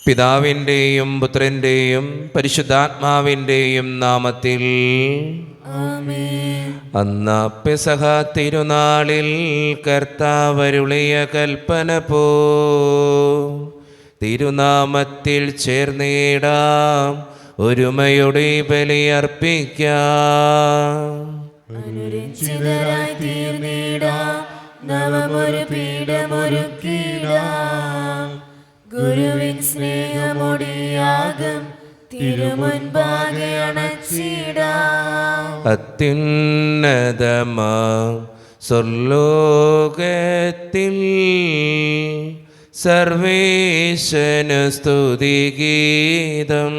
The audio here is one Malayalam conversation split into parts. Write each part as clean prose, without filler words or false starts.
പിതാവിൻ്റെയും പുത്രൻ്റെയും പരിശുദ്ധാത്മാവിൻ്റെയും നാമത്തിൽ ആമേൻ. അന്ന് പെസഹ തിരുനാളിൽ കർത്താവരുളിയ കൽപ്പന പോ തിരുനാമത്തിൽ ചേർന്നിടാം, ഒരുമയുടെ ബലിയർപ്പിക്കാം. അനുരഞ്ജിതരായി തീർന്നിടാം, നവമൊരു പീഠമൊരുക്കിടാം. ഗുരുവിൻ സ്നേഹമൊടിയാകും തിരുമുൻപാകെ അണച്ചിടാം. അത്യുന്നതമാ സ്വർലോകത്തിൽ സർവേശനു സ്തുതിഗീതം.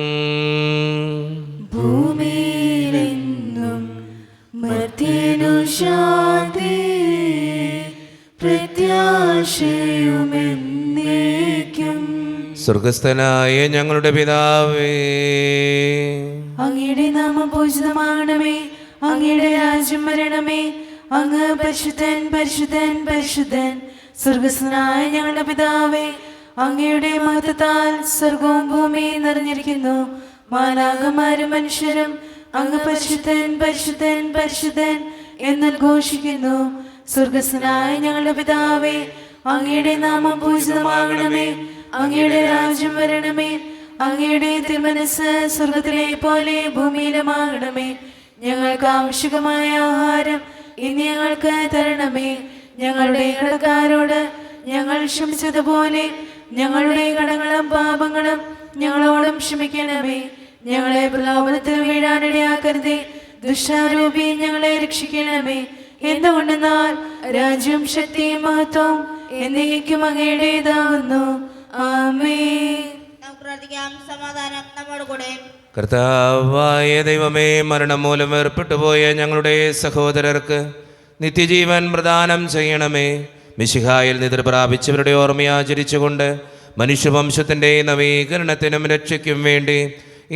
ഭൂമിയിലെന്നും മർത്യനു ശാന്തി, പ്രത്യാശയുമെന്നേക്കും. സ്വർഗസ്ഥനായ ഞങ്ങളുടെ പിതാവേ, അങ്ങയുടെ നാമം പൂജിതമാകണമേ, അങ്ങയുടെ രാജ്യം വരണമേ. അങ്ങ് പരിശുദ്ധൻ പരിശുദ്ധൻ പരിശുദ്ധൻ. സ്വർഗസ്ഥനായ ഞങ്ങളുടെ പിതാവേ, അങ്ങയുടെ മഹത്വത്താൽ സ്വർഗവും ഭൂമിയും നിറഞ്ഞിരിക്കുന്നു. മാലാഖമാരും മനുഷ്യരും അങ്ങ് പരിശുദ്ധൻ പരിശുദ്ധൻ പരിശുദ്ധൻ എന്നുദ്ഘോഷിക്കുന്നു. സ്വർഗസ്ഥനായ ഞങ്ങളുടെ പിതാവേ, അങ്ങയുടെ നാമം പൂജിതമാകണമേ, അങ്ങയുടെ രാജ്യം വരണമേ. അങ്ങയുടെ തിരുമനസ്സ് സ്വർഗത്തിലെ പോലെ ഭൂമിയിലുമാകണമേ. ഞങ്ങൾക്ക് ആവശ്യമായ ആഹാരം ഇനി ഞങ്ങൾക്ക് തരണമേ. ഞങ്ങളുടെ കടക്കാരോട് ഞങ്ങൾ ക്ഷമിച്ചതുപോലെ ഞങ്ങളുടെ കടങ്ങളും പാപങ്ങളും ഞങ്ങളോടും ക്ഷമിക്കണമേ. ഞങ്ങളെ പ്രലോഭനത്തിൽ വീഴാനിടയാക്കരുതേ, ദുഷ്ടാരൂപി ഞങ്ങളെ രക്ഷിക്കണമേ. എന്തുകൊണ്ടെന്നാൽ രാജ്യവും ശക്തിയും മഹത്വവും എന്നേക്കും അങ്ങയുടേതാകുന്നു. ആമേൻ. സമാധാനം നമ്മോട് കൂടെ. കർത്താവായ ദൈവമേ, മരണം മൂലം വേർപെട്ടുപോയ ഞങ്ങളുടെ സഹോദരർക്ക് നിത്യജീവൻ പ്രദാനം ചെയ്യണമേ. മിശിഹായിൽ നിദ്ര പ്രാപിച്ചവരുടെ ഓർമ്മയാചരിച്ചുകൊണ്ട് മനുഷ്യവംശത്തിൻ്റെ നവീകരണത്തിനും രക്ഷയ്ക്കും വേണ്ടി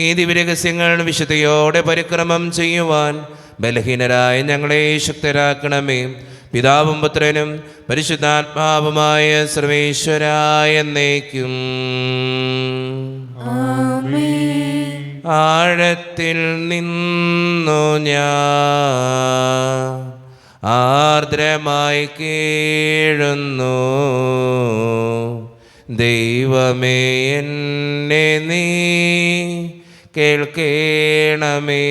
ഈ ദിവ്യരഹസ്യങ്ങൾ വിശുദ്ധിയോടെ പരിക്രമം ചെയ്യുവാൻ ബലഹീനരായ ഞങ്ങളെ ശക്തരാക്കണമേ. പിതാവും പുത്രനും പരിശുദ്ധാത്മാവുമായ സർവേശ്വരായ എന്നേക്കും. ആഴത്തിൽ നിന്നു ഞാൻ ആർദ്രമായി കേഴുന്നു, ദൈവമേ എന്നെ നീ കേൾക്കേണമേ.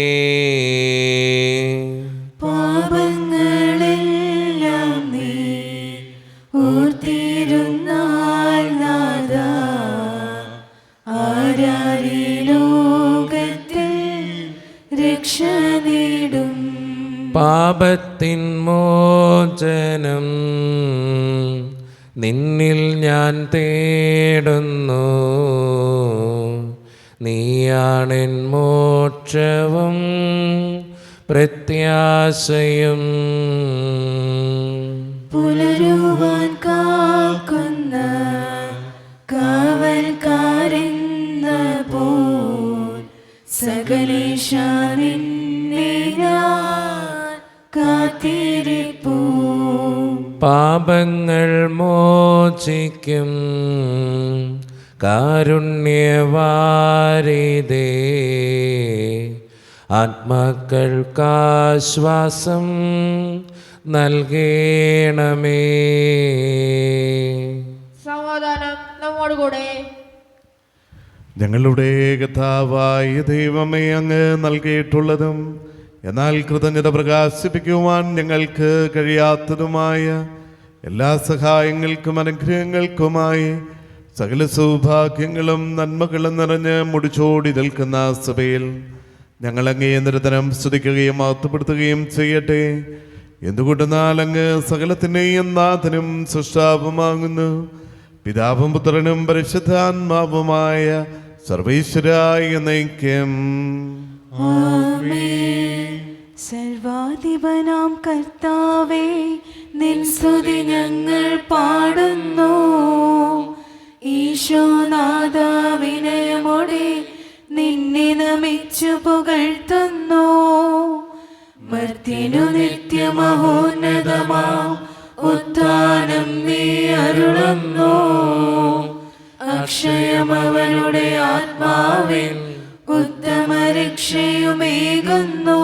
പാപങ്ങളെല്ലാം നീ ഓർത്തിരുന്നാൽ നാഥാ, ആരാരീ ലോകത്തിൽ രക്ഷ നേടും. പാപത്തിൻ മോചനം നിന്നിൽ ഞാൻ തേടുന്നു, നീയാണെൻ മോക്ഷവും പ്രത്യാശയും. പുലരുവാൻ കാക്കുന്ന കാവൽക്കാരെന്ന പോൽ സകലേശ നിന്നെ ഞാൻ കാത്തിരിപ്പൂ. പാപങ്ങൾ മോചിക്കും കാരുണ്യവാരിതേ, ആത്മാക്കൾക്കാശ്വാസം നൽകണമേ. സമാധാനം നമ്മോട് കൂടെ. ഞങ്ങളുടെ കർത്താവായ ദൈവമേ, അങ്ങ് നൽകിയിട്ടുള്ളതും എന്നാൽ കൃതജ്ഞത പ്രകാശിപ്പിക്കുവാൻ ഞങ്ങൾക്ക് കഴിയാത്തതുമായ എല്ലാ സഹായങ്ങൾക്കും അനുഗ്രഹങ്ങൾക്കുമായി സകല സൗഭാഗ്യങ്ങളും നന്മകളും നിറഞ്ഞ് മുടിച്ചോടി നിൽക്കുന്ന സഭയിൽ ഞങ്ങൾ അങ്ങേ നിരന്തരം സ്തുതിക്കുകയും മഹത്വപ്പെടുത്തുകയും ചെയ്യട്ടെ. എന്തുകൊണ്ടെന്നാൽ അങ്ങ് സകലത്തിൻ്റെയും നാഥനും സൃഷ്ടാവുമാകുന്നു. പിതാവും പുത്രനും പരിശുദ്ധാത്മാവുമായ സർവേശ്വരായ എന്നേക്കും. സർവാധിപനാം കർത്താവേ, നിൻ സ്തുതി ഞങ്ങൾ പാടുന്നു. ഈശോനാഥ, വിനയമോടെ നിന്നെ നമിച്ചു പുകഴ്ത്തുന്നു. മർത്യനു നിത്യമഹോന്നതമാം ഉത്ഥാനം നീ അരുളുന്നു. അക്ഷയം അവനുടെ ആത്മാവിൽ ഉത്തമ രക്ഷയുമേകുന്നു.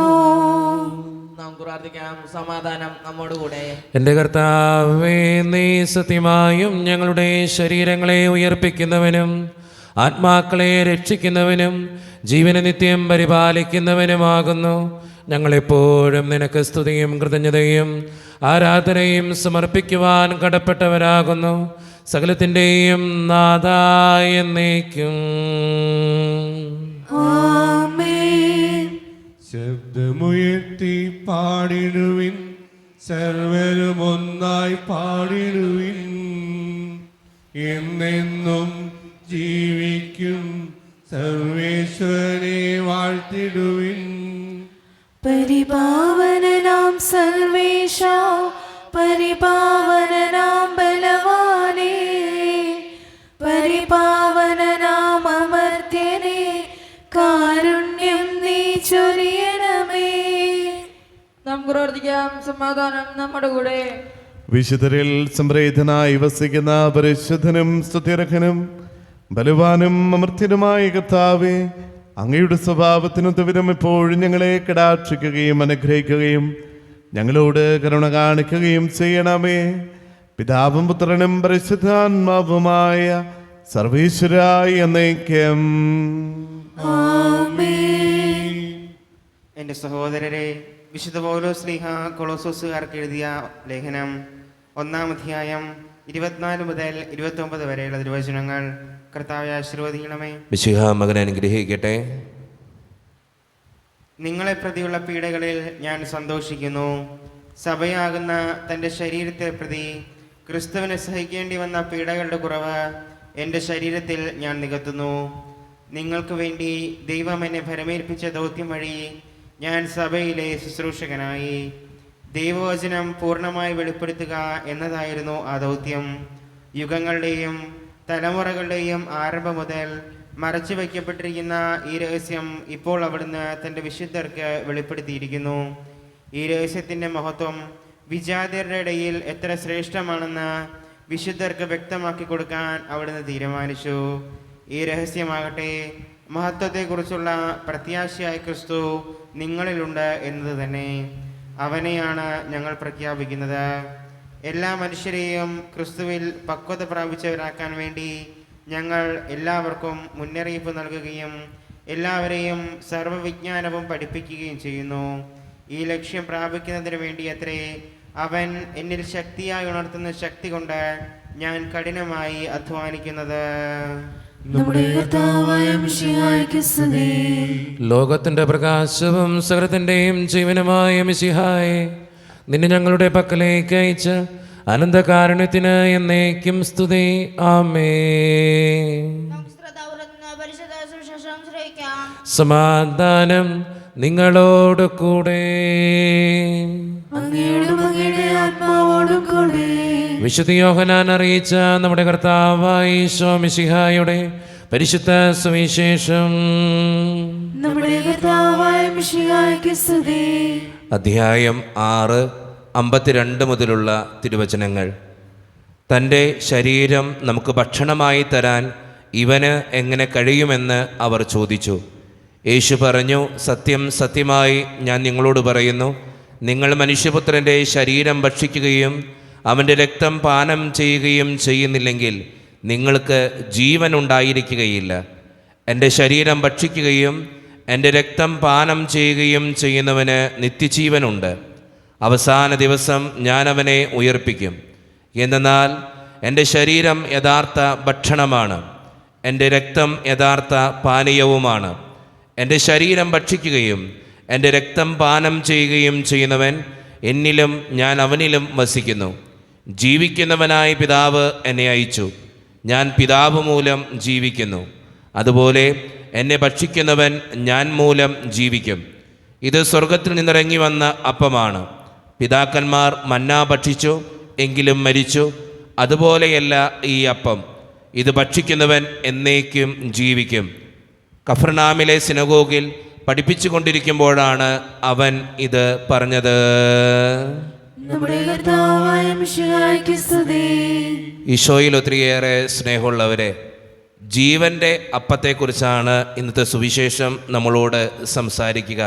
നമുക്ക് പ്രാർത്ഥിക്കാം. സമാധാനം നമ്മോടുകൂടെ. എൻ്റെ കർത്താവേ, നീ സത്യമായും ഞങ്ങളുടെ ശരീരങ്ങളെ ഉയർപ്പിക്കുന്നവനും ആത്മാക്കളെ രക്ഷിക്കുന്നവനും ജീവനെ നിത്യം പരിപാലിക്കുന്നവനുമാകുന്നു. ഞങ്ങളെപ്പോഴും നിനക്ക് സ്തുതിയും കൃതജ്ഞതയും ആരാധനയും സമർപ്പിക്കുവാൻ കടപ്പെട്ടവരാകുന്നു. സകലത്തിൻ്റെയും നാഥായ എന്നേക്കും. ആമേൻ. ശബ്ദമുയർത്തി പാടിടുവിൻ, സർവരും ഒന്നായി പാടിടുവിൻ. എന്നെന്നും ജീവിക്കും സർവേശ്വരനെ വാഴ്ത്തിടുവിൻ. പരിപാവനനാം സർവേശ, പരിപാവനനാം ബലവാനേ, പരിപാവനനാം അമർത്യനേ, കാരുണ്യം നീ ചൊരിയണമേ. നമുക്ക് പ്രാർത്ഥിക്കാം. സമാധാനം നമ്മുടെ കൂടെ. വിശുദ്ധരിൽ സംപ്രീതനായി വസിക്കുന്ന പരിശുദ്ധനും സ്തുത്യർഹനും ബലവാനും അമർത്യനുമായ കർത്താവേ, അങ്ങയുടെ സ്വഭാവത്തിനൊത്തവിധം എപ്പോഴും ഞങ്ങളെ കടാക്ഷിക്കുകയും അനുഗ്രഹിക്കുകയും ഞങ്ങളോട് കരുണ കാണിക്കുകയും ചെയ്യണമേ. പിതാവും പുത്രനും പരിശുദ്ധാത്മാവുമായ സർവീശ്വരായി എന്നേക്കും. എൻ്റെ സഹോദരരെ, വിശുദ്ധ പൗലോസ് ശ്ലീഹ കൊളോസോസുകാർക്ക് എഴുതിയ ലേഖനം 1-ാം അധ്യായം 24 മുതൽ 29 വരെയുള്ള തിരുവചനങ്ങൾ കർത്താവെ ആശീർവദിക്കണമേ. മിശിഹ മകനെ അനുഗ്രഹിക്കട്ടെ. നിങ്ങളെ പ്രതിയുള്ള പീഡകളിൽ ഞാൻ സന്തോഷിക്കുന്നു. സഭയാകുന്ന തൻ്റെ ശരീരത്തെ പ്രതി ക്രിസ്തുവിനെ സഹിക്കേണ്ടി വന്ന പീഡകളുടെ കുറവ് എൻ്റെ ശരീരത്തിൽ ഞാൻ നികത്തുന്നു. നിങ്ങൾക്ക് വേണ്ടി ദൈവം എന്നെ ഭരമേൽപ്പിച്ച ദൗത്യം വഴി ഞാൻ സഭയിലെ ശുശ്രൂഷകനായി. ദൈവവചനം പൂർണ്ണമായി വെളിപ്പെടുത്തുക എന്നതായിരുന്നു ആ ദൗത്യം. യുഗങ്ങളുടെയും തലമുറകളുടെയും ആരംഭം മുതൽ മറച്ചു വയ്ക്കപ്പെട്ടിരിക്കുന്ന ഈ രഹസ്യം ഇപ്പോൾ അവിടുന്ന് തൻ്റെ വിശുദ്ധർക്ക് വെളിപ്പെടുത്തിയിരിക്കുന്നു. ഈ രഹസ്യത്തിൻ്റെ മഹത്വം വിജാതിയരുടെ ഇടയിൽ എത്ര ശ്രേഷ്ഠമാണെന്ന് വിശുദ്ധർക്ക് വ്യക്തമാക്കി കൊടുക്കാൻ അവിടുന്ന് തീരുമാനിച്ചു. ഈ രഹസ്യമാകട്ടെ മഹത്വത്തെക്കുറിച്ചുള്ള പ്രത്യാശയായ ക്രിസ്തു നിങ്ങളിലുണ്ട് എന്നത് തന്നെ. അവനെയാണ് ഞങ്ങൾ പ്രഖ്യാപിക്കുന്നത്. എല്ലാ മനുഷ്യരെയും ക്രിസ്തുവിൽ പക്വത പ്രാപിച്ചവരാക്കാൻ വേണ്ടി ഞങ്ങൾ എല്ലാവർക്കും മുന്നറിയിപ്പ് നൽകുകയും എല്ലാവരെയും സർവ്വവിജ്ഞാനവും പഠിപ്പിക്കുകയും ചെയ്യുന്നു. ഈ ലക്ഷ്യം പ്രാപിക്കുന്നതിന് വേണ്ടി അത്രേ അവൻ എന്നിൽ ശക്തിയായി ഉണർത്തുന്ന ശക്തി കൊണ്ട് ഞാൻ കഠിനമായി അധ്വാനിക്കുന്നത്. നമ്മുടെ കർത്താവായ മിശിഹായ്ക്ക് സ്തുതി. ലോകത്തിൻ്റെ പ്രകാശവും സകലത്തിൻ്റെയും ജീവനുമായ മിശിഹായെ, നിന്നെ ഞങ്ങളുടെ പക്കലേക്ക് അയച്ച് അനന്തകാരുണ്യത്തിന് എന്നേക്കും സ്തുതി. ആമേൻ. നമുക്ക് ശ്രദ്ധാപൂർവ്വം പരിശുദ്ധ സുവിശേഷം ശ്രവിക്കാം. സമാധാനം നിങ്ങളോട് കൂടെ. അങ്ങയോടും അങ്ങയുടെ ആത്മാവോടും കൂടെ. വിശുദ്ധ യോഹന്നാൻ അറിയിച്ച നമ്മുടെ കർത്താവായ ഈശോ മിശിഹായുടെ പരിശുദ്ധ സുവിശേഷം. നമ്മുടെ കർത്താവായ മിശിഹായ്ക്ക് സ്തുതി. അധ്യായം 6, 52 മുതലുള്ള തിരുവചനങ്ങൾ. തൻ്റെ ശരീരം നമുക്ക് ഭക്ഷണമായി തരാൻ ഇവന് എങ്ങനെ കഴിയുമെന്ന് അവർ ചോദിച്ചു. യേശു പറഞ്ഞു, സത്യം സത്യമായി ഞാൻ നിങ്ങളോട് പറയുന്നു, നിങ്ങൾ മനുഷ്യപുത്രൻ്റെ ശരീരം ഭക്ഷിക്കുകയും അവൻ്റെ രക്തം പാനം ചെയ്യുകയും ചെയ്യുന്നില്ലെങ്കിൽ നിങ്ങൾക്ക് ജീവൻ ഉണ്ടായിരിക്കുകയില്ല. എൻ്റെ ശരീരം ഭക്ഷിക്കുകയും എൻ്റെ രക്തം പാനം ചെയ്യുകയും ചെയ്യുന്നവന് നിത്യജീവനുണ്ട്. അവസാന ദിവസം ഞാൻ അവനെ ഉയർപ്പിക്കും. എന്നാൽ എൻ്റെ ശരീരം യഥാർത്ഥ ഭക്ഷണമാണ്, എൻ്റെ രക്തം യഥാർത്ഥ പാനീയവുമാണ്. എൻ്റെ ശരീരം ഭക്ഷിക്കുകയും എൻ്റെ രക്തം പാനം ചെയ്യുകയും ചെയ്യുന്നവൻ എന്നിലും ഞാൻ അവനിലും വസിക്കുന്നു. ജീവിക്കുന്നവനായ പിതാവ് എന്നെ അയച്ചു. ഞാൻ പിതാവ് മൂലം ജീവിക്കുന്നു. അതുപോലെ എന്നെ ഭക്ഷിക്കുന്നവൻ ഞാൻ മൂലം ജീവിക്കും. ഇത് സ്വർഗത്തിൽ നിന്നിറങ്ങി വന്ന അപ്പമാണ്. പിതാക്കന്മാർ മന്ന ഭക്ഷിച്ചു, എങ്കിലും മരിച്ചു. അതുപോലെയല്ല ഈ അപ്പം. ഇത് ഭക്ഷിക്കുന്നവൻ എന്നേക്കും ജീവിക്കും. കഫർനാമിലെ സിനഗോഗിൽ പഠിപ്പിച്ചു കൊണ്ടിരിക്കുമ്പോഴാണ് അവൻ ഇത് പറഞ്ഞത്. നമ്മുടെ കർത്താവായ മിശിഹായ്ക്ക് സ്തുതി. ഈശോയിൽ ഒത്തിരിയേറെ സ്നേഹമുള്ളവരെ, ജീവൻ്റെ അപ്പത്തെക്കുറിച്ചാണ് ഇന്നത്തെ സുവിശേഷം നമ്മളോട് സംസാരിക്കുക.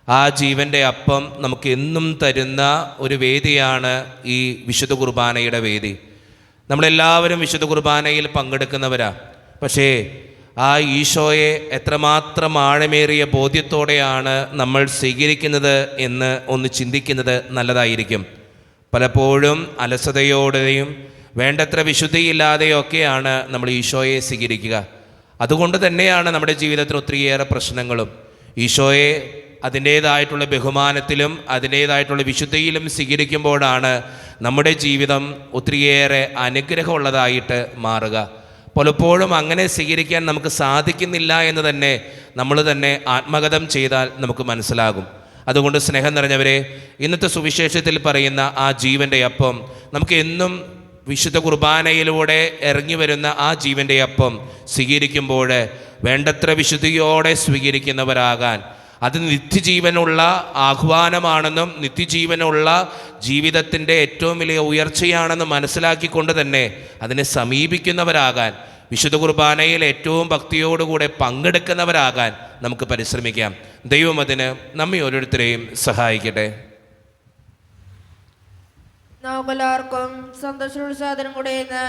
ആ ജീവൻ്റെ അപ്പം നമുക്ക് എന്നും തരുന്ന ഒരു വേദിയാണ് ഈ വിശുദ്ധ കുർബാനയുടെ വേദി. നമ്മളെല്ലാവരും വിശുദ്ധ കുർബാനയിൽ പങ്കെടുക്കുന്നവരാണ്. പക്ഷേ ആ ഈശോയെ എത്രമാത്രം ആഴമേറിയ ബോധ്യത്തോടെയാണ് നമ്മൾ സ്വീകരിക്കുന്നത് എന്ന് ഒന്ന് ചിന്തിക്കുന്നത് നല്ലതായിരിക്കും. പലപ്പോഴും അലസതയോടെയും വേണ്ടത്ര വിശുദ്ധിയില്ലാതെയൊക്കെയാണ് നമ്മൾ ഈശോയെ സ്വീകരിക്കുക. അതുകൊണ്ട് തന്നെയാണ് നമ്മുടെ ജീവിതത്തിൽ ഒത്തിരിയേറെ പ്രശ്നങ്ങളും. ഈശോയെ അതിൻ്റേതായിട്ടുള്ള ബഹുമാനത്തിലും അതിൻ്റേതായിട്ടുള്ള വിശുദ്ധിയിലും സ്വീകരിക്കുമ്പോഴാണ് നമ്മുടെ ജീവിതം ഒത്തിരിയേറെ അനുഗ്രഹമുള്ളതായിട്ട് മാറുക. പലപ്പോഴും അങ്ങനെ സ്വീകരിക്കാൻ നമുക്ക് സാധിക്കുന്നില്ല എന്ന് തന്നെ നമ്മൾ തന്നെ ആത്മഗതം ചെയ്താൽ നമുക്ക് മനസ്സിലാകും. അതുകൊണ്ട് സ്നേഹം നിറഞ്ഞവരെ, ഇന്നത്തെ സുവിശേഷത്തിൽ പറയുന്ന ആ ജീവൻ്റെ അപ്പം നമുക്ക് എന്നും വിശുദ്ധ കുർബാനയിലൂടെ ഇറങ്ങി വരുന്ന ആ ജീവൻ്റെ അപ്പം സ്വീകരിക്കുമ്പോൾ വേണ്ടത്ര വിശുദ്ധിയോടെ സ്വീകരിക്കുന്നവരാകാൻ, അത് നിത്യജീവനുള്ള ആഹ്വാനമാണെന്നും നിത്യജീവനുള്ള ജീവിതത്തിൻ്റെ ഏറ്റവും വലിയ ഉയർച്ചയാണെന്നും മനസ്സിലാക്കിക്കൊണ്ട് തന്നെ അതിനെ സമീപിക്കുന്നവരാകാൻ, വിശുദ്ധ കുർബാനയിൽ ഏറ്റവും ഭക്തിയോടുകൂടെ പങ്കെടുക്കുന്നവരാകാൻ നമുക്ക് പരിശ്രമിക്കാം. ദൈവം അതിന് നമ്മെ ഓരോരുത്തരെയും സഹായിക്കട്ടെ. നമുക്കെല്ലാവർക്കും സന്തോഷോത്സാഹത്തിനും കൂടെ ഇന്ന്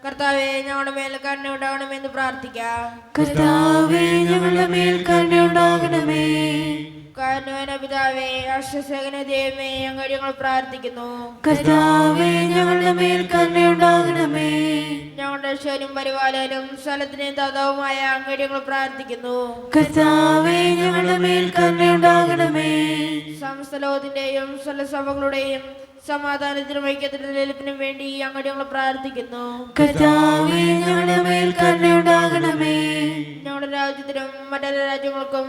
കർത്താവെ ഞങ്ങളുടെ മേൽ കരുണയുണ്ടാകണമെന്ന് പ്രാർത്ഥിക്കാം. കർത്താവേ ഞങ്ങളുടെ മേൽ കരുണയുണ്ടാകണമേ. കാരണവന പിതാവേ, ആശ്വാസകന ദൈവമേ, അങ്ങോട്ട് ഞങ്ങൾ പ്രാർത്ഥിക്കുന്നു. കർത്താവേ ഞങ്ങളുടെ മേൽ കരുണയുണ്ടാകണമേ. ഞങ്ങളുടെ രക്ഷകനും പരിപാലകനും സ്ഥലത്തിനും ദാതാവുമായ അങ്ങോട്ട് ഞങ്ങൾ പ്രാർത്ഥിക്കുന്നു. കർത്താവേ ഞങ്ങളുടെ മേൽ കരുണയുണ്ടാകണമേ. സമസ്ത ലോകത്തിന്റെയും സഭകളുടെയും സമാധാനത്തിനും ഐക്യത്തിനും നിലനിൽപ്പിനും വേണ്ടി അങ്ങോട്ട് ഞങ്ങൾ പ്രാർത്ഥിക്കുന്നു. കർത്താവേ ഞങ്ങളുടെ മേൽ കരുണയുണ്ടാകണമേ. ഞങ്ങളുടെ രാജ്യത്തിനും മറ്റെല്ലാ രാജ്യങ്ങൾക്കും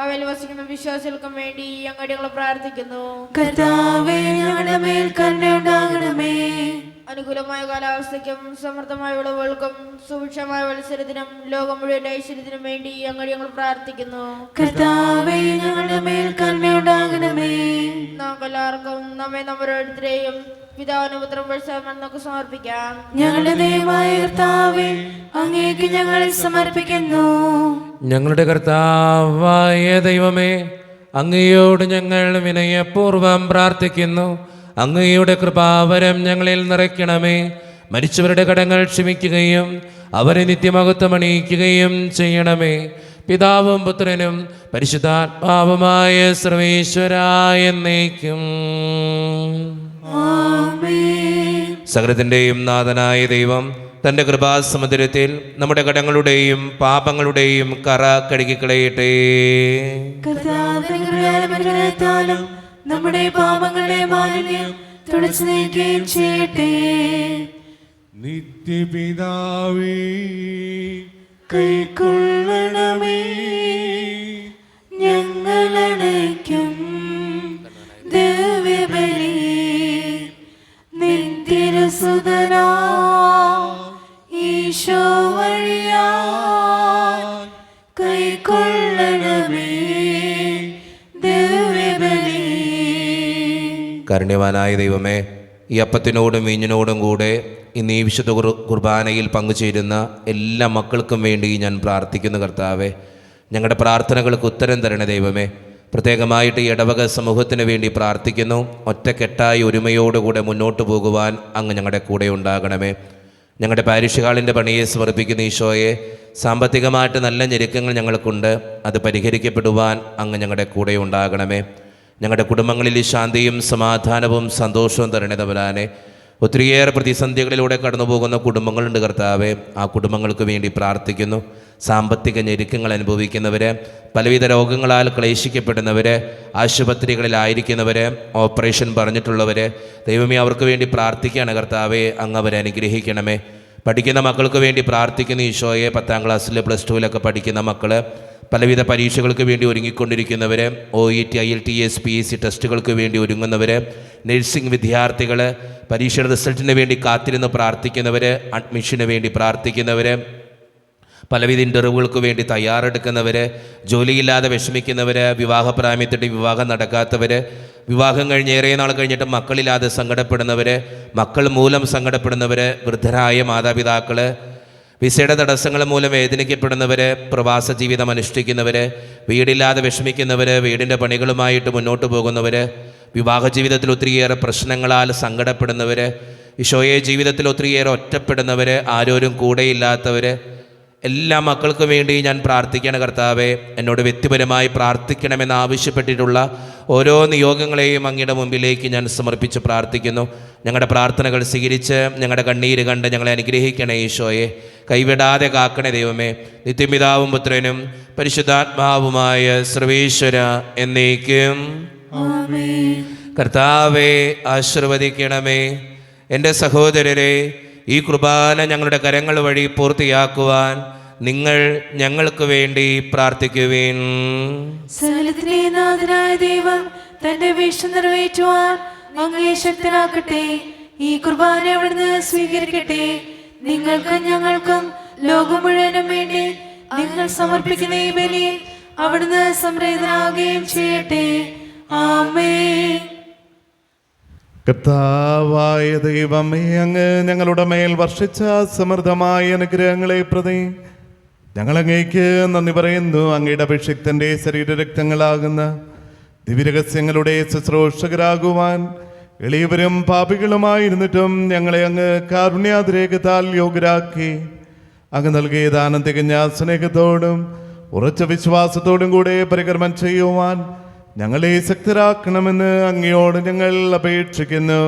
അവയിൽ വസിക്കുന്ന വിശ്വാസികൾക്കും വേണ്ടി അങ്ങോട്ട് ഞങ്ങൾ പ്രാർത്ഥിക്കുന്നു. കർത്താവേ ഞങ്ങളുടെ മേൽ കരുണയുണ്ടാകണമേ. അനുകൂലമായ കാലാവസ്ഥയ്ക്കും സമൃദ്ധമായ വിളവുകൾക്കും സുഭിക്ഷമായ മത്സരത്തിനും ലോകം മുഴുവൻ ഐശ്വര്യത്തിനും വേണ്ടി അങ്ങോട്ട് ഞങ്ങൾ പ്രാർത്ഥിക്കുന്നു. കർത്താവേ ഞങ്ങളുടെ മേൽ കരുണയുണ്ടാകണമേ. നമുക്കെല്ലാവർക്കും നമ്മെ ഓരോരുത്തരെയും പിതാവിനും പുത്രനും പരിശുദ്ധാത്മാവിനും സമർപ്പിക്കാം. ഞങ്ങളുടെ ദൈവമായ കർത്താവേ, അങ്ങേക്ക് ഞങ്ങൾ സമർപ്പിക്കുന്നു. ഞങ്ങളുടെ കർത്താവായ ദൈവമേ, അങ്ങയോട് ഞങ്ങൾ വിനയപൂർവ്വം പ്രാർത്ഥിക്കുന്നു. അങ്ങയുടെ കൃപാവരം ഞങ്ങളിൽ നിറയ്ക്കണമേ. മരിച്ചവരുടെ കടങ്ങൾ ക്ഷമിക്കുകയും അവരെ നിത്യമഹത്വം അണിയിക്കുകയും ചെയ്യണമേ. പിതാവും പുത്രനും പരിശുദ്ധാത്മാവുമായ സർവേശ്വരായ എന്നേക്കും. ആമേൻ. സകലത്തിൻ്റെയും നാഥനായ ദൈവം തൻ്റെ കൃപാസമുദ്രത്തിൽ നമ്മുടെ കടങ്ങളുടെയും പാപങ്ങളുടെയും കറ കഴുകിക്കളയട്ടെ. കർത്താവിന്റെ കൃപയാലും അനുഗ്രഹത്താലും നമ്മുടെ പാപങ്ങളുടെ മാലിന്യം തുടച്ചു നീക്കുകയും ചെയ്യട്ടെ. നിത്യപിതാവേ കൈക്കൊള്ളണമേ ഞങ്ങളടയ്ക്കും ദിവ്യബലി. നിന്തിരുസുതനാ ഈശോ വഴിയാ കൈക്കൊള്ളണമേ ദിവ്യബലി. കാരുണ്യവാനായ ദൈവമേ, ഈ അപ്പത്തിനോടും വീഞ്ഞിനോടും കൂടെ ഇന്ന് ഈ വിശുദ്ധ കുർബാനയിൽ പങ്കുചേരുന്ന എല്ലാ മക്കൾക്കും വേണ്ടി ഞാൻ പ്രാർത്ഥിക്കുന്നു. കർത്താവേ, ഞങ്ങളുടെ പ്രാർത്ഥനകൾക്ക് ഉത്തരം തരണേ ദൈവമേ. പ്രത്യേകമായിട്ട് ഈ ഇടവക സമൂഹത്തിന് വേണ്ടി പ്രാർത്ഥിക്കുന്നു. ഒറ്റക്കെട്ടായി ഒരുമയോടുകൂടെ മുന്നോട്ട് പോകുവാൻ അങ്ങ് ഞങ്ങളുടെ കൂടെ ഉണ്ടാകണമേ. ഞങ്ങളുടെ പാരിഷ് ഹാളിൻ്റെ പണിയെ സമർപ്പിക്കുന്ന ഈശോയെ, സാമ്പത്തികമായിട്ട് നല്ല ഞെരുക്കങ്ങൾ ഞങ്ങൾക്കുണ്ട്. അത് പരിഹരിക്കപ്പെടുവാൻ അങ്ങ് ഞങ്ങളുടെ കൂടെ ഉണ്ടാകണമേ. ഞങ്ങളുടെ കുടുംബങ്ങളിൽ ശാന്തിയും സമാധാനവും സന്തോഷവും തരണേ തമ്പുരാനെ. ഒത്തിരിയേറെ പ്രതിസന്ധികളിലൂടെ കടന്നു പോകുന്ന കുടുംബങ്ങളുണ്ട് കർത്താവെ. ആ കുടുംബങ്ങൾക്ക് വേണ്ടി പ്രാർത്ഥിക്കുന്നു. സാമ്പത്തിക ഞെരുക്കങ്ങൾ അനുഭവിക്കുന്നവർ, പലവിധ രോഗങ്ങളാൽ ക്ലേശിക്കപ്പെടുന്നവർ, ആശുപത്രികളിലായിരിക്കുന്നവർ, ഓപ്പറേഷൻ പറഞ്ഞിട്ടുള്ളവർ, ദൈവമേ അവർക്ക് വേണ്ടി പ്രാർത്ഥിക്കുകയാണ് കർത്താവെ. അങ്ങ് അവരെ അനുഗ്രഹിക്കണമേ. പഠിക്കുന്ന മക്കൾക്ക് വേണ്ടി പ്രാർത്ഥിക്കുന്ന ഈശോയെ. 10ാം ക്ലാസ്സിൽ പ്ലസ് 2 പഠിക്കുന്ന മക്കൾ, പലവിധ പരീക്ഷകൾക്ക് വേണ്ടി ഒരുങ്ങിക്കൊണ്ടിരിക്കുന്നവർ, OET IELTS PSC ടെസ്റ്റുകൾക്ക് വേണ്ടി ഒരുങ്ങുന്നവർ, നഴ്സിംഗ് വിദ്യാർത്ഥികൾ, പരീക്ഷയുടെ റിസൾട്ടിന് വേണ്ടി കാത്തിരുന്ന് പ്രാർത്ഥിക്കുന്നവർ, അഡ്മിഷന് വേണ്ടി പ്രാർത്ഥിക്കുന്നവർ, പലവിധ ഇൻ്റർവ്യൂകൾക്ക് വേണ്ടി തയ്യാറെടുക്കുന്നവർ, ജോലിയില്ലാതെ വിഷമിക്കുന്നവർ, വിവാഹപ്രായമെത്തിയിട്ട് വിവാഹം നടക്കാത്തവർ, വിവാഹം കഴിഞ്ഞ് ഏറെ നാൾ കഴിഞ്ഞിട്ട് മക്കളില്ലാതെ സങ്കടപ്പെടുന്നവർ, മക്കൾ മൂലം സങ്കടപ്പെടുന്നവർ, വൃദ്ധരായ മാതാപിതാക്കൾ, വിസയുടെ തടസ്സങ്ങൾ മൂലം വേദനിക്കപ്പെടുന്നവർ, പ്രവാസ ജീവിതം അനുഷ്ഠിക്കുന്നവർ, വീടില്ലാതെ വിഷമിക്കുന്നവർ, വീടിൻ്റെ പണികളുമായിട്ട് മുന്നോട്ട് പോകുന്നവർ, വിവാഹ ജീവിതത്തിൽ ഒത്തിരിയേറെ പ്രശ്നങ്ങളാൽ സങ്കടപ്പെടുന്നവർ, ഈശോയെ ജീവിതത്തിൽ ഒത്തിരിയേറെ ഒറ്റപ്പെടുന്നവർ, ആരോരും കൂടെയില്ലാത്തവർ, എല്ലാ മക്കൾക്കും വേണ്ടി ഞാൻ പ്രാർത്ഥിക്കണം കർത്താവേ. എന്നോട് വ്യക്തിപരമായി പ്രാർത്ഥിക്കണമെന്ന് ആവശ്യപ്പെട്ടിട്ടുള്ള ഓരോ നിയോഗങ്ങളെയും അങ്ങയുടെ മുമ്പിലേക്ക് ഞാൻ സമർപ്പിച്ച് പ്രാർത്ഥിക്കുന്നു. ഞങ്ങളുടെ പ്രാർത്ഥനകൾ സ്വീകരിച്ച് ഞങ്ങളുടെ കണ്ണീര് കണ്ട് ഞങ്ങളെ അനുഗ്രഹിക്കണേ ഈശോയെ. കൈവിടാതെ കാക്കണേ ദൈവമേ. നിത്യപിതാവും പുത്രനും പരിശുദ്ധാത്മാവുമായ സർവേശ്വര എന്നേക്കും കർത്താവെ ആശീർവദിക്കണമേ. എൻ്റെ സഹോദരരെ, ഈ കുർബാന ഞങ്ങളുടെ കരങ്ങൾ വഴി പൂർത്തിയാക്കുവാൻ നിങ്ങൾ ഞങ്ങൾക്ക് വേണ്ടി പ്രാർത്ഥിക്കുവിൻ. സകലത്തിലെ നാഥനായ ദൈവം തന്റെ വീഴ്ച നിറവേറ്റുവാൻ അങ്ങേ ശക്തനാക്കട്ടെ. ഈ കുർബാന അവിടുന്ന് സ്വീകരിക്കട്ടെ. നിങ്ങൾക്കും ഞങ്ങൾക്കും ലോകം മുഴുവനും വേണ്ടി നിങ്ങൾ സമർപ്പിക്കുന്ന ഈ ബലി അവിടുന്ന് സംപ്രീതനാകുകയും ചെയ്യട്ടെ. ആമേൻ. കർത്താവായ ദൈവമേ, അങ്ങ് ഞങ്ങളുടെ മേൽ വർഷിച്ച സമൃദ്ധമായ അനുഗ്രഹങ്ങളെ പ്രതി ഞങ്ങൾ അങ്ങേക്ക് നന്ദി പറയുന്നു. അങ്ങയുടെ അഭിഷിക്തന്റെ ശരീരരക്തങ്ങളാകുന്ന ദിവ്യരഹസ്യങ്ങളുടെ ശുശ്രൂഷകരാകുവാൻ എളിയവരും പാപികളുമായിരുന്നിട്ടും ഞങ്ങളെ അങ്ങ് കാരുണ്യാതിരേകത്താൽ യോഗ്യരാക്കി. അങ്ങ് നൽകിയ ദാനം തികഞ്ഞ സ്നേഹത്തോടും ഉറച്ച വിശ്വാസത്തോടും കൂടെ പരികർമ്മം ചെയ്യുവാൻ ഞങ്ങളെ ശക്തരാക്കണമെന്ന് അങ്ങയോട് ഞങ്ങൾ അപേക്ഷിക്കുന്നു.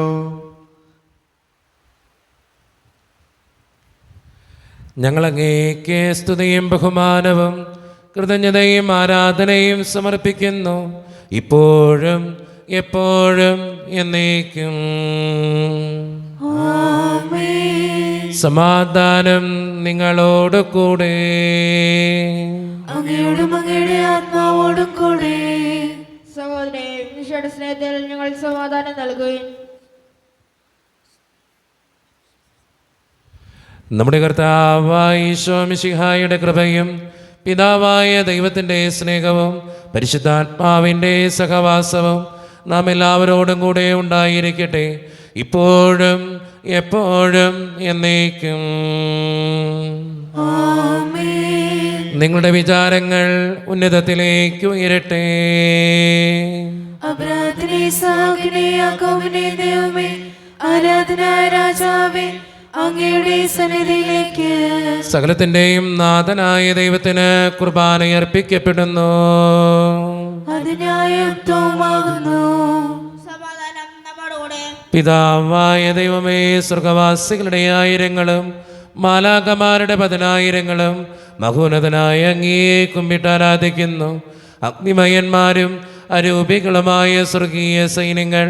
ഞങ്ങൾ അങ്ങേക്ക് സ്തുതിയും ബഹുമാനവും കൃതജ്ഞതയും ആരാധനയും സമർപ്പിക്കുന്നു, ഇപ്പോഴും എപ്പോഴും എന്നേക്കും. സമാധാനം നിങ്ങളോട് കൂടെ. അങ്ങയോടും അങ്ങയുടെ ആത്മാവോടും കൂടെ. സഹോദരനെ, ഈശോയുടെ സ്നേഹത്തിൽ ഞങ്ങൾ സമാധാനം നൽകുകയും നമ്മുടെ കർത്താവായ ഈശോ മിശിഹായുടെ കൃപയും പിതാവായ ദൈവത്തിൻ്റെ സ്നേഹവും പരിശുദ്ധാത്മാവിൻ്റെ സഹവാസവും നാം എല്ലാവരോടും കൂടെ ഉണ്ടായിരിക്കട്ടെ, ഇപ്പോഴും എപ്പോഴും എന്നേക്കും. നിങ്ങളുടെ വിചാരങ്ങൾ ഉന്നതത്തിലേക്ക് ഉയരട്ടെ. അബ്രാഹത്തിനെ സഹാക്കിനെ യാക്കോബിനെ ദൈവമേ, ആരാധനായ രാജാവേ, അങ്ങയുടെ സന്നിധിയിലേക്ക് സകലത്തിൻ്റെയും നാഥനായ ദൈവത്തിന് കുർബാന അർപ്പിക്കപ്പെടുന്നു. അത് ന്യായയുക്തവുമാകുന്നു. സമാധാനം നമ്മോടുകൂടെ. പിതാവായ ദൈവമേ, സ്വർഗവാസികളുടെ ആയിരങ്ങളും മാലാഖമാരുടെ 10,000 മഹോന്നതനായ അങ്ങയെ കുമ്പിട്ട് ആരാധിക്കുന്നു. അഗ്നിമയന്മാരും അരൂപികളുമായ സ്വർഗീയ സൈന്യങ്ങൾ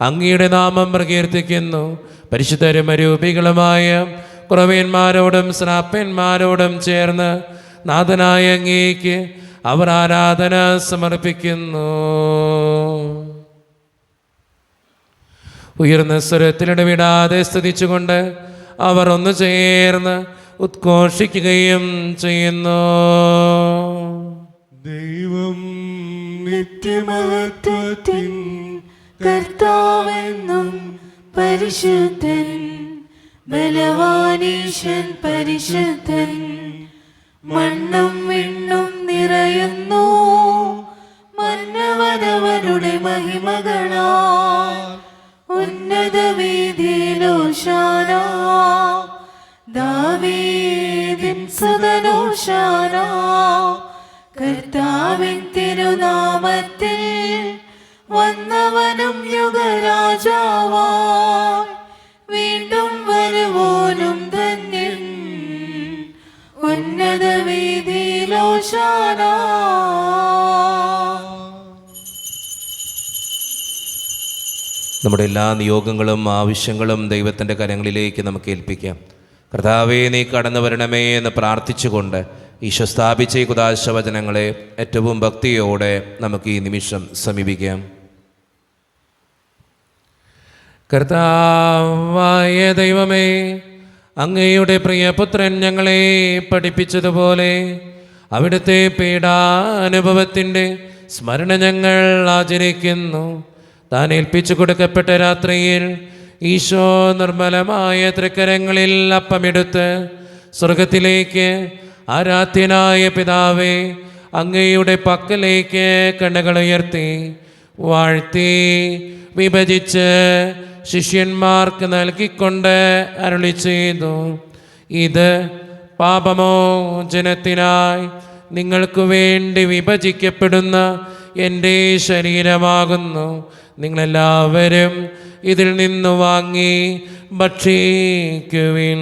അങ്ങയുടെ നാമം പ്രകീർത്തിക്കുന്നു. പരിശുദ്ധരും അരൂപികളുമായ കുറവന്മാരോടും ശ്രാപ്പന്മാരോടും ചേർന്ന് നാഥനായ അങ്ങേക്ക് അവർ ആരാധന സമർപ്പിക്കുന്നു. ഉയർന്ന സ്വരത്തിലിടവിടാതെ സ്തുതിച്ചുകൊണ്ട് അവർ ഒന്ന് ചേർന്ന് ഉദ്ഘോഷിക്കുകയും ചെയ്യുന്നു. ദൈവം നിത്യമഹത്വത്തിൻ കർത്താവെന്നും പരിശുദ്ധൻ, ബലവാനീശൻ പരിശുദ്ധൻ. മണ്ണും വിണ്ണും നിറയുന്നു മന്നവനവനുടെ മഹിമകളാൽ. ഉന്നത വീതിയിലോശാന, ദാവീദിൻ സുതനോശാന. കർത്താവിൻ തിരുനാമത്തിൽ വന്നവനും യുഗരാജാവാൻ, വീണ്ടും വരുവോനും ധന്യൻ. ഉന്നത വീതിയിലോശാന. നമ്മുടെ എല്ലാ നിയോഗങ്ങളും ആവശ്യങ്ങളും ദൈവത്തിൻ്റെ കരങ്ങളിലേക്ക് നമുക്ക് ഏൽപ്പിക്കാം. കർത്താവേ, നീ കടന്നു വരണമേ എന്ന് പ്രാർത്ഥിച്ചുകൊണ്ട് ഈശോ സ്ഥാപിച്ച ഈ കുദാശവചനങ്ങളെ ഏറ്റവും ഭക്തിയോടെ നമുക്ക് ഈ നിമിഷം സമീപിക്കാം. കർത്താവായ ദൈവമേ, അങ്ങയുടെ പ്രിയപുത്രൻ ഞങ്ങളെ പഠിപ്പിച്ചതുപോലെ അവിടുത്തെ പീഡാനുഭവത്തിൻ്റെ സ്മരണ ഞങ്ങൾ ആചരിക്കുന്നു. താൻ ഏൽപ്പിച്ചു കൊടുക്കപ്പെട്ട രാത്രിയിൽ ഈശോ നിർമ്മലമായ തൃക്കരങ്ങളിൽ അപ്പമെടുത്ത് സ്വർഗത്തിലേക്ക്. ആരാധ്യനായ പിതാവേ, അങ്ങയുടെ പക്കലേക്ക് കണ്ണുകൾ ഉയർത്തി വാഴ്ത്തി വിഭജിച്ച് ശിഷ്യന്മാർക്ക് നൽകിക്കൊണ്ട് അരുളി ചെയ്തു, ഇത് പാപമോചനത്തിനായി നിങ്ങൾക്ക് വേണ്ടി വിഭജിക്കപ്പെടുന്ന എൻ്റെ ശരീരമാകുന്നു. നിങ്ങളെല്ലാവരും ഇതിൽ നിന്ന് വാങ്ങി ഭക്ഷിക്കുവിൻ.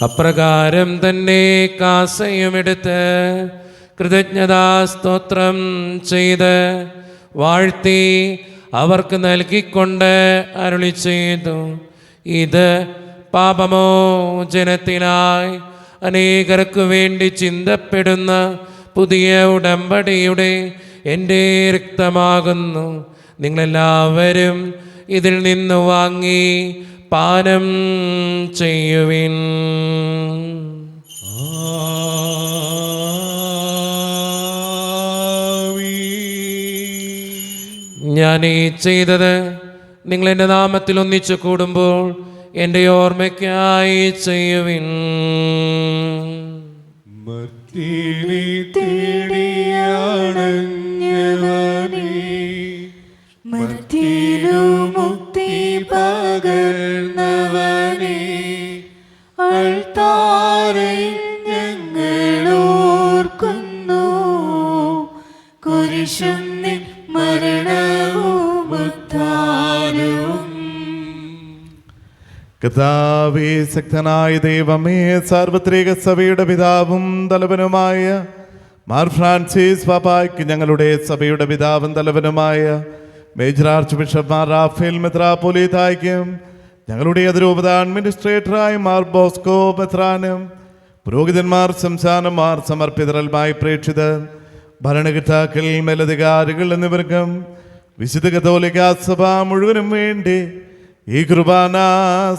അപ്രകാരം തന്നെ കാസയുമെടുത്ത് കൃതജ്ഞതാസ്തോത്രം ചെയ്ത് വാഴ്ത്തി അവർക്ക് നൽകിക്കൊണ്ട് അരുളി ചെയ്തു, ഇത് പാപമോചനത്തിനായി അനേകർക്ക് വേണ്ടി ചിന്തപ്പെടുന്ന പുതിയ ഉടമ്പടിയുടെ എൻ്റെ രക്തമാകുന്നു. നിങ്ങളെല്ലാവരും ഇതിൽ നിന്ന് വാങ്ങി പാനം ചെയ്യുവിൻ. ഞാൻ ഈ ചെയ്തത് നിങ്ങൾ എൻ്റെ നാമത്തിൽ ഒന്നിച്ചു കൂടുമ്പോൾ എൻ്റെ ഓർമ്മയ്ക്കായി ചെയ്യുവിൻ. മർത്യനെ തേടിയാണഞ്ഞവനേ, മർത്യനു മുക്തി പകർന്നവനേ, അൾത്താരയിൽ ഞങ്ങൾ ഓർക്കുന്നു കുരിശും നിൻ മരണവും ഉദ്ധാരവും. കർത്താവേ, ശക്തനായ ദൈവമേ, സാർവത്രിക സഭയുടെ പിതാവും തലവനുമായ മാർ ഫ്രാൻസിസ് പാപ്പായ്ക്ക്, ഞങ്ങളുടെ സഭയുടെ പിതാവും തലവനുമായ major archbishop Mar Raphael മെത്രാപ്പൊലീത്തായ്ക്കും, ഞങ്ങളുടെ അതിരൂപത അഡ്മിനിസ്ട്രേറ്ററായ മാർ ബോസ്കോ മെത്രാനും, പുരോഹിതന്മാർ, സംസ്ഥാനമാർ, സമർപ്പിതരൽമായി പ്രേക്ഷിതർ, ഭരണകർത്താക്കൾ, മേലധികാരികൾ എന്നിവർക്കും വിശുദ്ധ കത്തോലിക്ക സഭ മുഴുവനും വേണ്ടി ഈ കുർബാന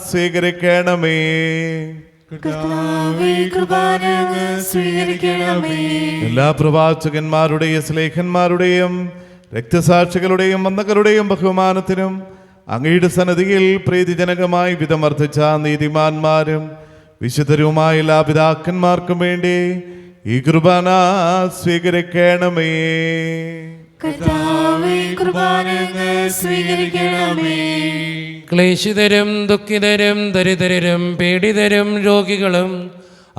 സ്വീകരിക്കണമേ. കർത്താവേ, കുർബാന സ്വീകരിക്കണമേ. എല്ലാ പ്രവാചകന്മാരുടെയും സ്ലേഹന്മാരുടെയും രക്തസാക്ഷികളുടെയും വന്ദകരുടെയും ബഹുമാനത്തിനും അങ്ങയുടെ സന്നിധിയിൽ പ്രീതിജനകമായി വിധമർദ്ദിച്ച നീതിമാന്മാരും വിശുദ്ധരുമായ എല്ലാ പിതാക്കന്മാർക്കും വേണ്ടി ഈ കുർബാന സ്വീകരിക്കണമേ. കർത്താവേ, കുർബാന സ്വീകരിക്കണമേ. ക്ലേശിതരും ദുഃഖിതരും ദരിദ്രരും പീഡിതരും രോഗികളും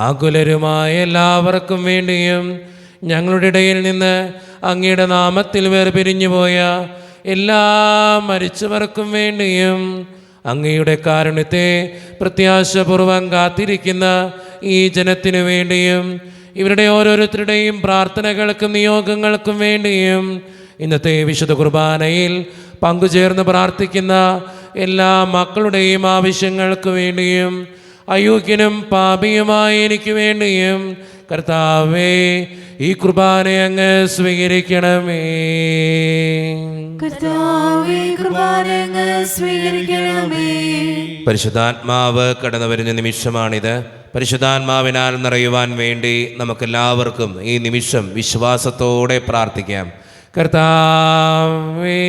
ആകുലരുമായ എല്ലാവർക്കും വേണ്ടിയും ഞങ്ങളുടെ ഇടയിൽ നിന്ന് അങ്ങയുടെ നാമത്തിൽ വേർപിരിഞ്ഞുപോയ എല്ലാ മരിച്ചവർക്കും വേണ്ടിയും അങ്ങയുടെ കാരുണ്യത്തെ പ്രത്യാശപൂർവം കാത്തിരിക്കുന്ന ഈ ജനത്തിനു വേണ്ടിയും ഇവരുടെ ഓരോരുത്തരുടെയും പ്രാർത്ഥനകൾക്കും നിയോഗങ്ങൾക്കും വേണ്ടിയും ഇന്നത്തെ വിശുദ്ധ കുർബാനയിൽ പങ്കുചേർന്ന് പ്രാർത്ഥിക്കുന്ന എല്ലാ മക്കളുടെയും ആവശ്യങ്ങൾക്ക് വേണ്ടിയും അയോഗ്യനും പാപിയുമായ എനിക്ക് വേണ്ടിയും കർത്താവേ, ഈ കുർബാന അങ്ങ് സ്വീകരിക്കണമേ. കർത്താവേ, കുർബാന സ്വീകരിക്കണമേ. പരിശുദ്ധാത്മാവ് കടന്നു വരുന്ന നിമിഷമാണിത്. പരിശുദ്ധാത്മാവിനാൽ നിറയുവാൻ വേണ്ടി നമുക്കെല്ലാവർക്കും ഈ നിമിഷം വിശ്വാസത്തോടെ പ്രാർത്ഥിക്കാം. കർത്താവേ,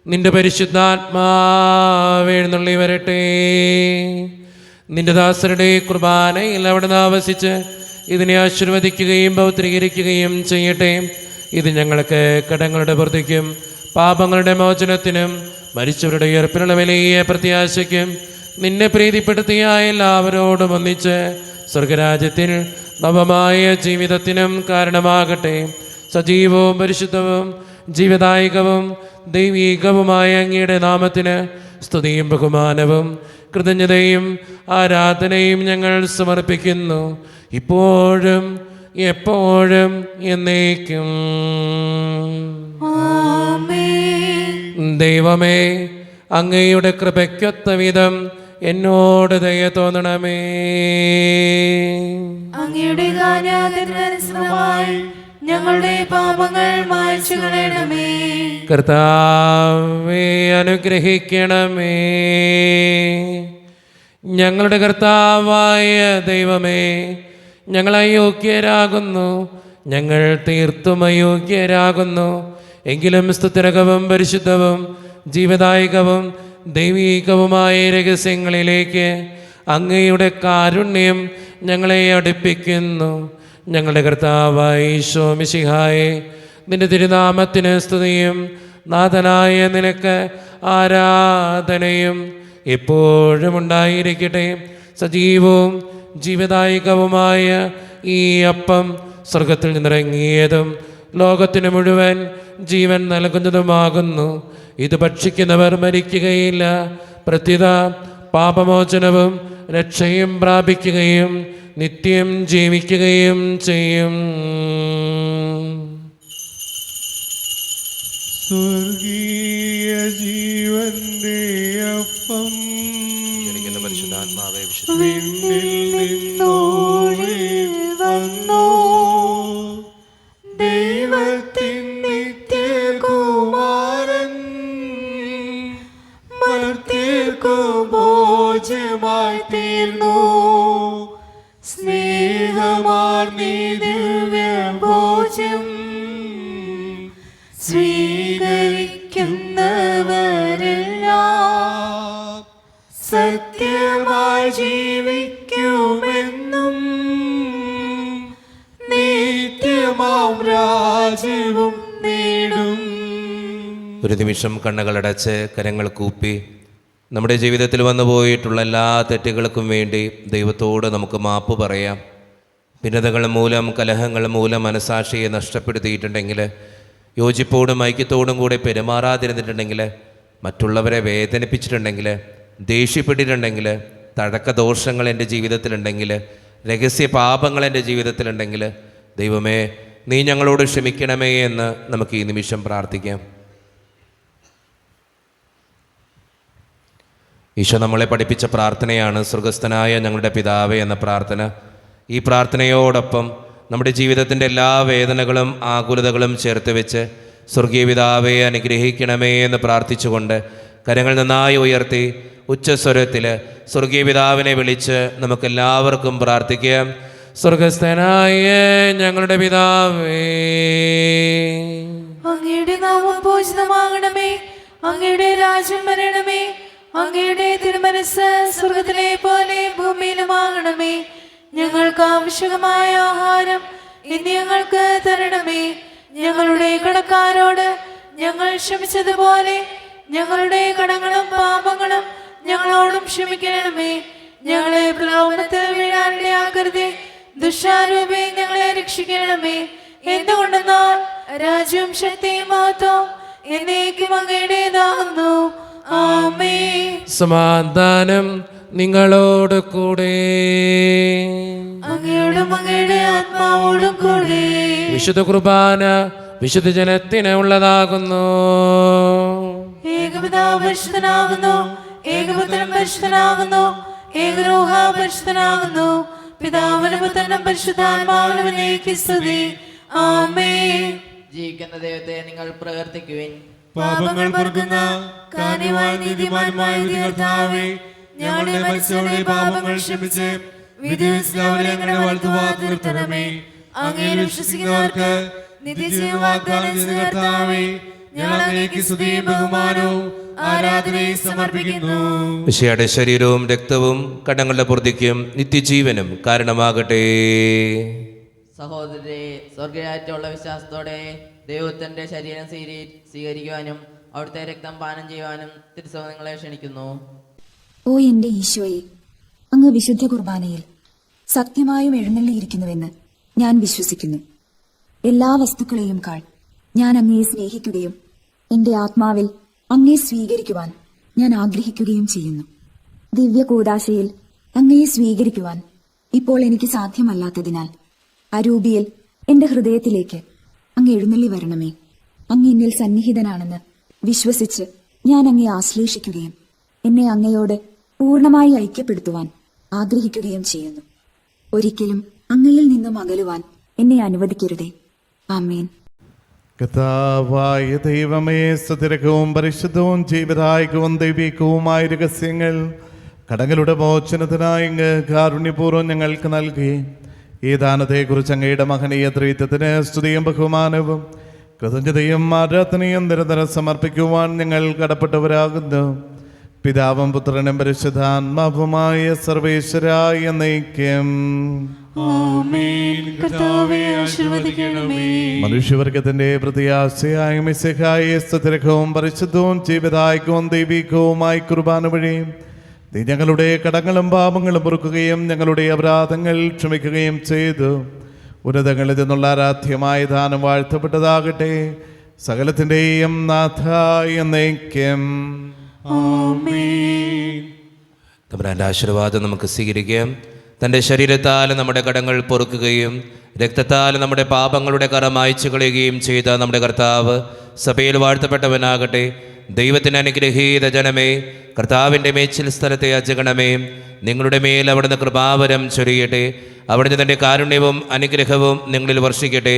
നിന്റെ പരിശുദ്ധാത്മാവ് എഴുന്നള്ളി വരട്ടെ. നിന്റെ ദാസരുടെ കുർബാനയിൽ അവിടുന്ന് ആവസിച്ച് ഇതിനെ ആശീർവദിക്കുകയും പൗത്രീകരിക്കുകയും ചെയ്യട്ടെ. ഇത് ഞങ്ങൾക്ക് കടങ്ങളുടെ വൃദ്ധിക്കും പാപങ്ങളുടെ മോചനത്തിനും മരിച്ചവരുടെ ഉയർപ്പിനുള്ള വലിയ പ്രത്യാശയ്ക്കും നിന്നെ പ്രീതിപ്പെടുത്തിയ എല്ലാവരോടും ഒന്നിച്ച് സ്വർഗരാജ്യത്തിൽ നവമായ ജീവിതത്തിനും കാരണമാകട്ടെ. സജീവവും പരിശുദ്ധവും ജീവദായകവും ദൈവീകവുമായ അങ്ങയുടെ നാമത്തിന് സ്തുതിയും ബഹുമാനവും കൃതജ്ഞതയും ആരാധനയും ഞങ്ങൾ സമർപ്പിക്കുന്നു, ഇപ്പോഴും എപ്പോഴും എന്നേക്കും. ദൈവമേ, അങ്ങയുടെ കൃപയ്ക്കൊത്ത വിധം എന്നോട് ദയ തോന്നണമേ. അങ്ങയുടെ ഗാനാദരനുസൃതമായി ഞങ്ങളുടെ പാപങ്ങൾ മായ്ച്ചു കളയണമേ. കർത്താവേ, അനുഗ്രഹിക്കണമേ. ഞങ്ങളുടെ കർത്താവായ ദൈവമേ, ഞങ്ങൾ അയോഗ്യരാകുന്നു, ഞങ്ങൾ തീർത്തും അയോഗ്യരാകുന്നു. എങ്കിലും സ്തുതിരകവും പരിശുദ്ധവും ജീവദായകവും ദൈവീകവുമായ രഹസ്യങ്ങളിലേക്ക് അങ്ങയുടെ കാരുണ്യം ഞങ്ങളെ അടുപ്പിക്കുന്നു. ഞങ്ങളുടെ കർത്താവായ ഈശോ മിശിഹായെ, നിന്റെ തിരുനാമത്തിന് സ്തുതിയും നാഥനായ നിനക്ക് ആരാധനയും എപ്പോഴും ഉണ്ടായിരിക്കട്ടെ. സജീവവും ജീവദായകവുമായ ഈ അപ്പം സ്വർഗത്തിൽ നിന്നിറങ്ങിയതും ലോകത്തിന് മുഴുവൻ ജീവൻ നൽകുന്നതുമാകുന്നു. ഇത് ഭക്ഷിക്കുന്നവർ മരിക്കുകയില്ല, പ്രത്യുത പാപമോചനവും രക്ഷയും പ്രാപിക്കുകയും നിത്യം ജീവിക്കുകയും ചെയ്യും. സ്വർഗീയ ജീവന്റെ അപ്പം പരിശുദ്ധാത്മാവേ, വിണ്ണിൽ നിന്നോടി വന്നു, ദൈവത്തിൻ നിത്യകുമാരൻ മർത്യർക്കു ഭോജ്യമായി തീർന്നു. സ്നേഹമാർന്നീ ദിവ്യഭോജ്യം സ്വീകരിക്കുന്നവരെല്ലാം സത്യമായി ജീവിക്കുമെന്നും നിത്യമാം രാജ്യവും നേടും. ഒരു നിമിഷം കണ്ണുകളടച്ച് കരങ്ങൾ കൂപ്പി നമ്മുടെ ജീവിതത്തിൽ വന്നു പോയിട്ടുള്ള എല്ലാ തെറ്റുകൾക്കും വേണ്ടി ദൈവത്തോട് നമുക്ക് മാപ്പ് പറയാം. ഭിന്നതകൾ മൂലം, കലഹങ്ങൾ മൂലം മനസാക്ഷിയെ നഷ്ടപ്പെടുത്തിയിട്ടുണ്ടെങ്കിൽ, യോജിപ്പോടും ഐക്യത്തോടും കൂടെ പെരുമാറാതിരുന്നിട്ടുണ്ടെങ്കിൽ, മറ്റുള്ളവരെ വേദനിപ്പിച്ചിട്ടുണ്ടെങ്കിൽ, ദേഷ്യപ്പെട്ടിട്ടുണ്ടെങ്കിൽ, തഴക്കദോഷങ്ങൾ എൻ്റെ ജീവിതത്തിലുണ്ടെങ്കിൽ, രഹസ്യ പാപങ്ങൾ എൻ്റെ ജീവിതത്തിലുണ്ടെങ്കിൽ, ദൈവമേ നീ ഞങ്ങളോട് ക്ഷമിക്കണമേ എന്ന് നമുക്ക് ഈ നിമിഷം പ്രാർത്ഥിക്കാം. ഈശോ നമ്മളെ പഠിപ്പിച്ച പ്രാർത്ഥനയാണ് സ്വർഗസ്ഥനായ ഞങ്ങളുടെ പിതാവേ എന്ന പ്രാർത്ഥന. ഈ പ്രാർത്ഥനയോടൊപ്പം നമ്മുടെ ജീവിതത്തിൻ്റെ എല്ലാ വേദനകളും ആകുലതകളും ചേർത്ത് വെച്ച് സ്വർഗീയ പിതാവേ അനുഗ്രഹിക്കണമേ എന്ന് പ്രാർത്ഥിച്ചുകൊണ്ട് കരങ്ങൾ നന്നായി ഉയർത്തി ഉച്ചസ്വരത്തിൽ സ്വർഗീയ പിതാവിനെ വിളിച്ച് നമുക്കെല്ലാവർക്കും പ്രാർത്ഥിക്കാം. സ്വർഗസ്ഥനായ ഞങ്ങളുടെ പിതാവേ, അങ്ങയുടെ നാമം പൂജിതമാകണമേ, അങ്ങയുടെ രാജ്യം വരണമേ, അങ്ങയുടെ തിരുമനസ്സ് സ്വർഗത്തിലെ പോലെ ഭൂമിയിലുമാകണമേ. ഞങ്ങൾക്ക് ആവശ്യമായ ആഹാരം ഇന്ന് ഞങ്ങൾക്ക് തരണമേ. ഞങ്ങളുടെ കടക്കാരോട് ഞങ്ങൾ ക്ഷമിച്ചതുപോലെ ഞങ്ങളുടെ കടങ്ങളും പാപങ്ങളും ഞങ്ങളോടും ക്ഷമിക്കണമേ. ഞങ്ങളെ പ്രലോഭനത്തിൽ വീഴാനിടയാക്കരുതേ, ദുഷ്ടാരൂപേ ഞങ്ങളെ രക്ഷിക്കണമേ. എന്തുകൊണ്ടെന്നാൽ രാജ്യവും ശക്തിയും മഹത്വവും എന്നേക്കും അങ്ങയുടേതാകുന്നു. ആമേൻ. സമാധാനം നിങ്ങളോട് കൂടെ. അങ്ങയോടും അങ്ങയുടെ ആത്മാവോടും കൂടെ. വിശുദ്ധ കുർബാന വിശുദ്ധ ജനത്തിന് ഉള്ളതാകുന്നു. ഏകപിതാവ് പരിശുദ്ധനാകുന്നു, ഏകപുത്രൻ പരിശുദ്ധനാകുന്നു, ഏകരൂഹ പരിശുദ്ധനാകുന്നു. പിതാവിനും പുത്രനും പരിശുദ്ധാത്മാവിനും എന്നേക്കും സ്തുതി. ആമേൻ. ജീവിക്കുന്ന ദൈവത്തെ നിങ്ങൾ പ്രവർത്തിക്കുവിൻ. പാപങ്ങൾ പൊറുക്കുന്ന കാന്യമായ നീതിമാന്മായ കർത്താവേ, ഞങ്ങളുടെ മനുഷ്യരുടെ പാപങ്ങൾ ക്ഷമിച്ച് വിധിവരെ ഞങ്ങളെ വളർത്തുവാ തീർത്തണമേ. അങ്ങയിൽ വിശ്വസിക്കുന്നവർക്ക് നിത്യജീവൻ വാഗ്ദാനം ചെയ്ത കർത്താവേ, ഞങ്ങൾ അങ്ങേക്ക് സ്തുതിയും ബഹുമാനവും ആരാധനയും സമർപ്പിക്കുന്നു. മിശിഹായുടെ ശരീരവും രക്തവും കടങ്ങളുടെ പൂർത്തിക്കും നിത്യജീവനും കാരണമാകട്ടെ. സഹോദരരെ, സ്വർഗരാജ്യമുള്ള വിശ്വാസത്തോടെ ദൈവത്തിന്റെ ശരീരം സ്വീകരിക്കുവാനും അവിടുത്തെ രക്തം പാനം ചെയ്യുവാനും തിരുസഭ നിങ്ങളെ ക്ഷണിക്കുന്നു. ഓ എന്റെ ഈശോയെ, അങ്ങ് വിശുദ്ധ കുർബാനയിൽ സത്യമായും എഴുന്നള്ളിയിരിക്കുന്നുവെന്ന് ഞാൻ വിശ്വസിക്കുന്നു. എല്ലാ വസ്തുക്കളെയും കാൾ ഞാൻ അങ്ങയെ സ്നേഹിക്കുകയും എന്റെ ആത്മാവിൽ അങ്ങയെ സ്വീകരിക്കുവാൻ ഞാൻ ആഗ്രഹിക്കുകയും ചെയ്യുന്നു. ദിവ്യ കൂദാശയിൽ അങ്ങയെ സ്വീകരിക്കുവാൻ ഇപ്പോൾ എനിക്ക് സാധ്യമല്ലാത്തതിനാൽ അരൂപിയിൽ എന്റെ ഹൃദയത്തിലേക്ക് അങ്ങ് എഴുന്നള്ളി വരണമേ. അങ്ങ് എന്നിൽ സന്നിഹിതനാണെന്ന് വിശ്വസിച്ച് ഞാൻ അങ്ങയെ ആശ്ലേഷിക്കുകയും എന്നെ അങ്ങയോട് പൂർണ്ണമായി ഐക്യപ്പെടുത്തുവാൻ ആഗ്രഹിക്കുകയും ചെയ്യുന്നു. ഒരിക്കലും അങ്ങയിൽ നിന്നും അകലുവാൻ എന്നെ അനുവദിക്കരുതേ. ആമേൻ. കർത്താവായ ദൈവമേ, സുതിരകവും പരിശുദ്ധവും ജീവദായകവും ദൈവികവുമായ രഹസ്യങ്ങൾ കടങ്ങളുടെ മോചനത്തിനായി അങ്ങ് കാരുണ്യപൂർവ്വം ഞങ്ങൾക്ക് നൽകി. ഈ ദാനത്തെക്കുറിച്ച് അങ്ങയുടെ മഹനീയ ത്രിത്വത്തിന് സ്തുതിയും ബഹുമാനവും കൃതജ്ഞതയും ആരാധനയും നിരന്തരം സമർപ്പിക്കുവാൻ ഞങ്ങൾ കടപ്പെട്ടവരാകുന്നു. പിതാവും പുത്രനും പരിശുദ്ധാത്മാവുമായ സർവേശ്വരായ എന്നേക്കും. ആമേൻ. കർത്താവേ ആശീർവദിക്കണമേ. മനുഷ്യവർഗത്തിന്റെ പ്രത്യാശയായ മിശിഹായെ സ്തുതിരകവും പരിശുദ്ധവും ജീവദായകവും ദൈവികവുമായ കുർബാന വഴി നീ ഞങ്ങളുടെ കടങ്ങളും പാപങ്ങളും പൊറുക്കുകയും ഞങ്ങളുടെ അപരാധങ്ങൾ ക്ഷമിക്കുകയും ചെയ്തു. ഉന്നതങ്ങളിൽ നിന്നുള്ള ആരാധ്യമായ ദാനം വാഴ്ത്തപ്പെട്ടതാകട്ടെ. സകലത്തിൻ്റെയും നാഥ എന്നേക്കും. തമ്പുരാന്റെ ആശീർവാദം നമുക്ക് സ്വീകരിക്കാം. തൻ്റെ ശരീരത്താൽ നമ്മുടെ കടങ്ങൾ പൊറുക്കുകയും രക്തത്താൽ നമ്മുടെ പാപങ്ങളുടെ കറ മായ്ച്ചു കളയുകയും ചെയ്ത നമ്മുടെ കർത്താവ് സഭയിൽ വാഴ്ത്തപ്പെട്ടവനാകട്ടെ. ദൈവത്തിന് അനുഗ്രഹീത ജനമേ, കർത്താവിൻ്റെ മേച്ചിൽ സ്ഥലത്തെ അജഗണമേ, നിങ്ങളുടെ മേൽ അവിടുന്ന് കൃപാവരം ചൊരിയട്ടെ. അവിടുന്ന് തൻ്റെ കാരുണ്യവും അനുഗ്രഹവും നിങ്ങളിൽ വർഷിക്കട്ടെ.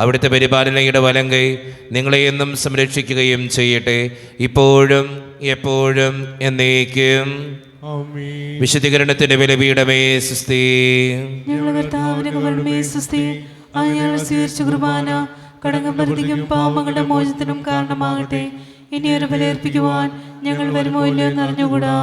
അവിടുത്തെ പരിപാലനയുടെ വലങ്കൈ നിങ്ങളെ എന്നും സംരക്ഷിക്കുകയും ചെയ്യട്ടെ, ഇപ്പോഴും എപ്പോഴും എന്നേക്കും. വിശുദ്ധീകരണത്തിന്റെ ബലിപീഠമേ സുസ്തി. ഞങ്ങളുടെ കർത്താവിന്റെ കരുണമേ സുസ്തി. ഞങ്ങൾ സ്വീകരിച്ച കുർബാന കടങ്ങും പരിധിക്കും പാപങ്ങളുടെ മോചനത്തിനും കാരണമാകട്ടെ. ഇനി ഒരു ബലിയർപ്പിക്കുവാൻ ഞങ്ങൾ വരുമോ ഇല്ലയോ എന്നറിഞ്ഞുകൂടാ.